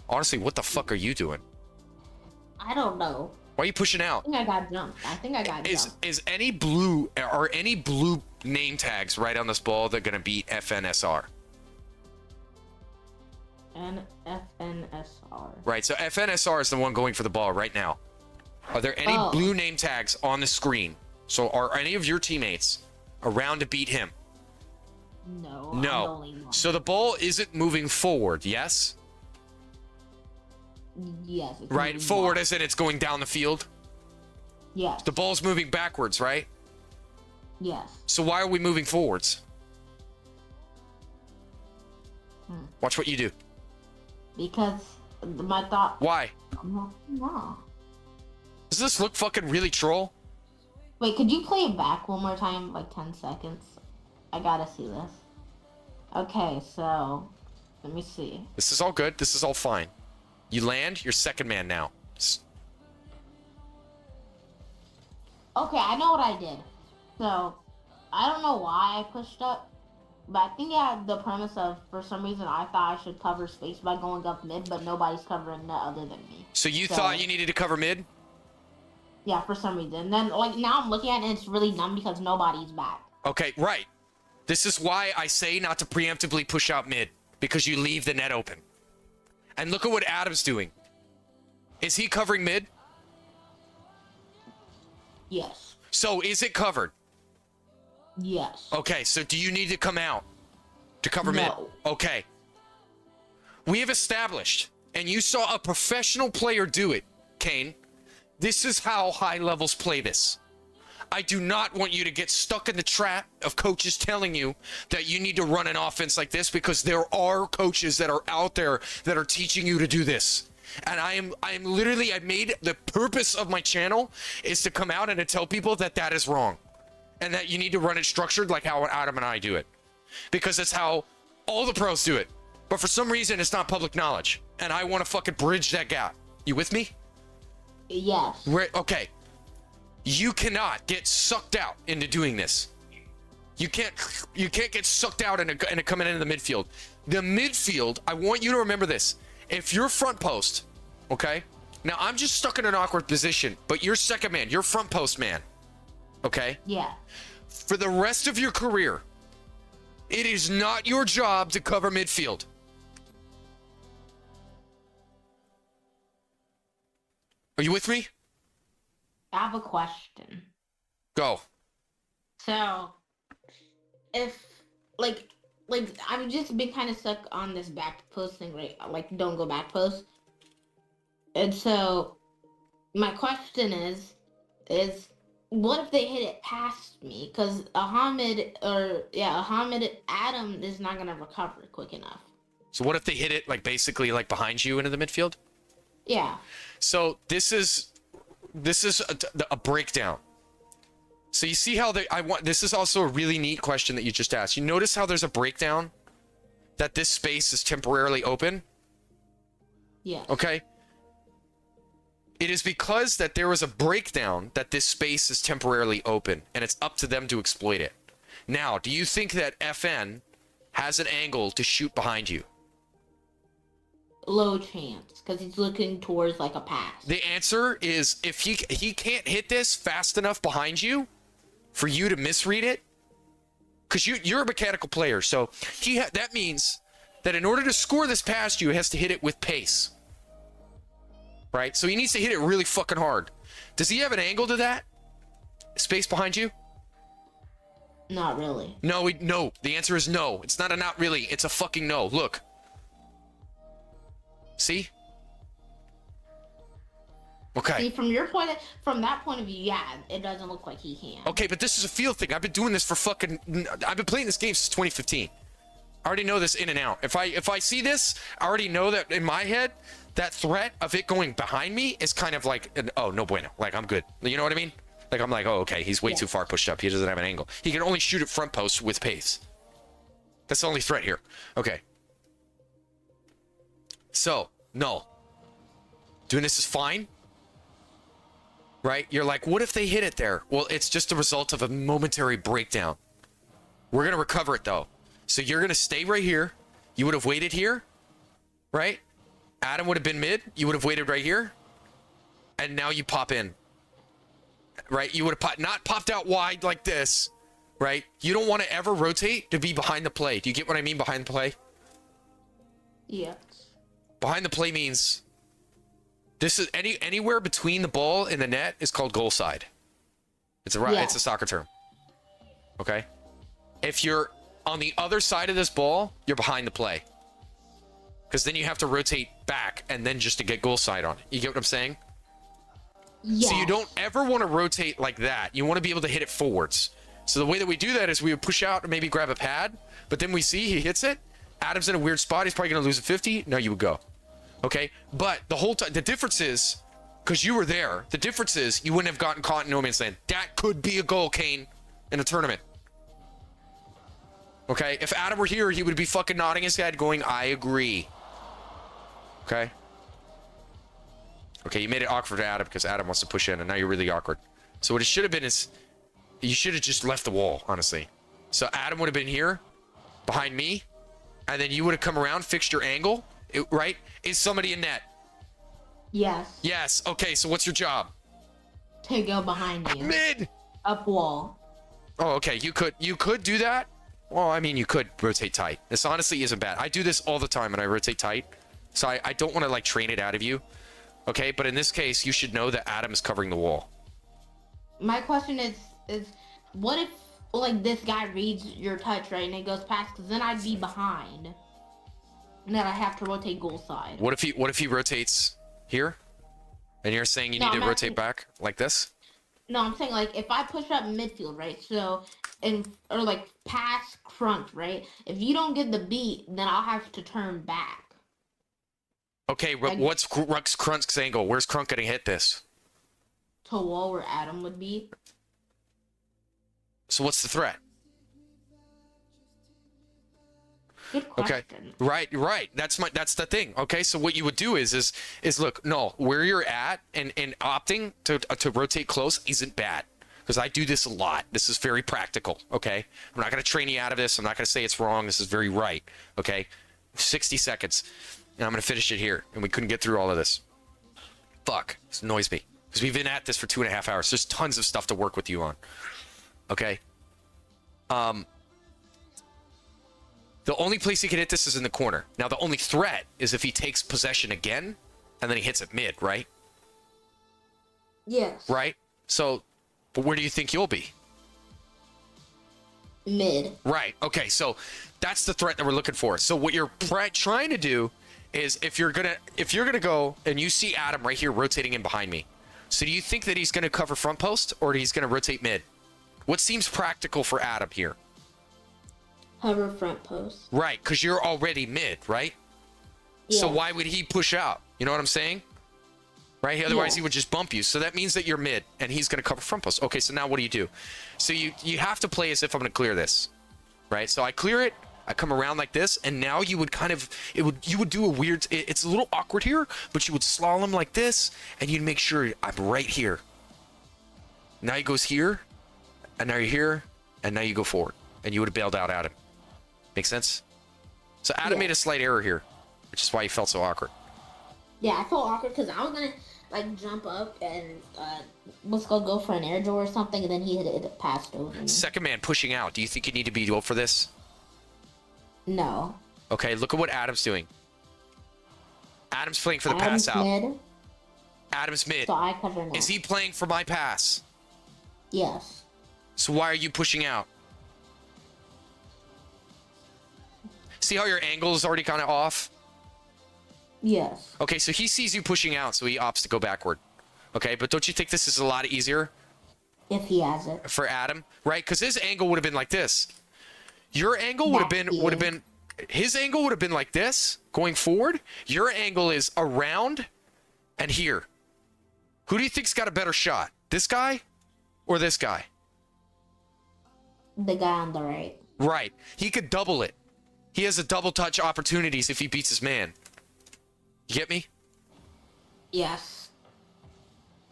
Honestly, what the fuck are you doing? I don't know. Why are you pushing out? I think I got jumped. Is any blue name tags right on this ball that gonna beat FNSR? FNSR. Right, so FNSR is the one going for the ball right now. Are there any blue name tags on the screen? So are any of your teammates around to beat him? No. No. So the ball isn't moving forward, yes? Yes. Right, forward as in it's going down the field? Yes. The ball's moving backwards, right? Yes. So why are we moving forwards? Watch what you do. Because my thought... Why? No. Does this look fucking really troll? Wait, could you play it back one more time? Like 10 seconds? I gotta see this. Okay, so... Let me see. This is all good. This is all fine. You land, you're second man now. Okay, I know what I did. So, I don't know why I pushed up, but I think I had the premise of, for some reason, I thought I should cover space by going up mid, but nobody's covering net other than me. So you thought you needed to cover mid? Yeah, for some reason. And then, like, now I'm looking at it and it's really dumb because nobody's back. Okay, right. This is why I say not to preemptively push out mid, because you leave the net open. And look at what Adam's doing. Is he covering mid? Yes. So is it covered? Yes. Okay, so do you need to come out to cover mid? Okay. We have established, and you saw a professional player do it, Kain. This is how high levels play this. I do not want you to get stuck in the trap of coaches telling you that you need to run an offense like this, because there are coaches that are out there that are teaching you to do this. And I am literally, I made the purpose of my channel is to come out and to tell people that that is wrong. And that you need to run it structured like how Adam and I do it. Because that's how all the pros do it. But for some reason, it's not public knowledge. And I want to fucking bridge that gap. You with me? Yes. Okay. You cannot get sucked out into doing this. You can't get sucked out into coming into the midfield. The midfield, I want you to remember this. If you're front post, okay? Now, I'm just stuck in an awkward position, but you're second man. You're front post man. Okay? Yeah. For the rest of your career, it is not your job to cover midfield. Are you with me? I have a question. Go. So, if, like, I've just been kind of stuck on this back post thing, right? Like, don't go back post. And so, my question is what if they hit it past me? Because Ahmed Adam is not going to recover quick enough. So what if they hit it, like, basically, like, behind you into the midfield? Yeah. So this is a breakdown. So you see how this is also a really neat question that you just asked. You notice how there's a breakdown that this space is temporarily open? Yeah. Okay. It is because that there was a breakdown that this space is temporarily open, and it's up to them to exploit it. Now, do you think that FN has an angle to shoot behind you? Low chance, because he's looking towards like a pass. The answer is, if he can't hit this fast enough behind you for you to misread it, because you're a mechanical player, so that means that in order to score this past you, he has to hit it with pace. Right? So he needs to hit it really fucking hard. Does he have an angle to that? Space behind you? Not really. No, no. The answer is no. It's not a not really. It's a fucking no. Look. See? Okay. See, from that point of view, yeah, it doesn't look like he can. Okay, but this is a field thing. I've been doing this I've been playing this game since 2015. I already know this in and out. If I see this, I already know that in my head, that threat of it going behind me is kind of like, oh, no bueno. Like, I'm good. You know what I mean? Like, I'm like, oh, okay, he's way too far pushed up. He doesn't have an angle. He can only shoot at front post with pace. That's the only threat here. Okay. So, no. Doing this is fine. Right? You're like, what if they hit it there? Well, it's just a result of a momentary breakdown. We're going to recover it, though. So you're going to stay right here. You would have waited here. Right? Adam would have been mid. You would have waited right here. And now you pop in. Right? You would have not popped out wide like this. Right? You don't want to ever rotate to be behind the play. Do you get what I mean behind the play? Yes. Behind the play means this is anywhere between the ball and the net is called goal side. It's a soccer term. Okay? If you're on the other side of this ball, you're behind the play. Because then you have to rotate back and then just to get goal side on it. You get what I'm saying? Yes. So you don't ever want to rotate like that. You want to be able to hit it forwards. So the way that we do that is we would push out and maybe grab a pad, but then we see he hits it. Adam's in a weird spot. He's probably going to lose a 50. No, you would go. Okay? But the whole time, the difference is, because you were there, the difference is you wouldn't have gotten caught in no man's land. That could be a goal, Kain, in a tournament. Okay? If Adam were here, he would be fucking nodding his head going, I agree. Okay? Okay, you made it awkward to Adam because Adam wants to push in, and now you're really awkward. So what it should have been is, you should have just left the wall, honestly. So Adam would have been here, behind me, and then you would have come around, fixed your angle, right? Is somebody in net? Yes. Yes. Okay, so what's your job? To go behind you. Mid! Up wall. Oh, okay, you could do that. Well, I mean, you could rotate tight. This honestly isn't bad. I do this all the time when I rotate tight. So I don't want to, like, train it out of you. Okay, but in this case, you should know that Adam is covering the wall. My question is what if like this guy reads your touch right and it goes past? Because then I'd be behind, and then I have to rotate goal side. What if he rotates here, and you're saying you need to rotate back like this? No, I'm saying like if I push up midfield, right? So or like pass crunk, right? If you don't get the beat, then I'll have to turn back. Okay, what's Crunk's angle? Where's Crunk gonna hit this? To wall where Adam would be. So what's the threat? Good question. Okay, right. That's the thing. Okay, so what you would do is look, no, where you're at and opting to rotate close isn't bad. Because I do this a lot. This is very practical. Okay, I'm not gonna train you out of this. I'm not gonna say it's wrong. This is very right. Okay, 60 seconds. And I'm going to finish it here. And we couldn't get through all of this. Fuck. This annoys me. Because we've been at this for 2.5 hours. There's tons of stuff to work with you on. Okay? The only place he can hit this is in the corner. Now, the only threat is if he takes possession again, and then he hits it mid, right? Yes. Right? So, but where do you think you'll be? Mid. Right. Okay, so that's the threat that we're looking for. So what you're trying to do is if you're gonna go and you see Adam right here rotating in behind me, so do you think that he's gonna cover front post or he's gonna rotate mid? What seems practical for Adam here? Cover front post. Right, because you're already mid, right? Yeah. So why would he push out? You know what I'm saying? Right? Otherwise he would just bump you. So that means that you're mid and he's gonna cover front post. Okay, so now what do? So you have to play as if I'm gonna clear this. Right? So I clear it. I come around like this, and now you would you would do a weird, it's a little awkward here, but you would slalom like this, and you'd make sure I'm right here. Now he goes here, and now you're here, and now you go forward, and you would have bailed out Adam. Make sense? So Adam made a slight error here, which is why he felt so awkward. Yeah, I felt awkward because I was gonna like jump up and let's go for an air draw or something, and then he hit it passed over me. Second man pushing out. Do you think you need to be go for this? No. Okay, look at what Adam's doing. Adam's playing for the pass out. Mid, Adam's mid. so I cover net. Is he playing for my pass? Yes. So why are you pushing out? See how your angle is already kind of off? Yes. Okay, so he sees you pushing out, so he opts to go backward. Okay, but don't you think this is a lot easier If he has it. for Adam, right? Because his angle would have been like this. Your angle would have been his angle would have been like this going forward. Your angle is around and here. Who do you think's got a better shot? This guy or this guy? The guy on the right. Right. He could double it. He has a double touch opportunities if he beats his man. You get me? Yes.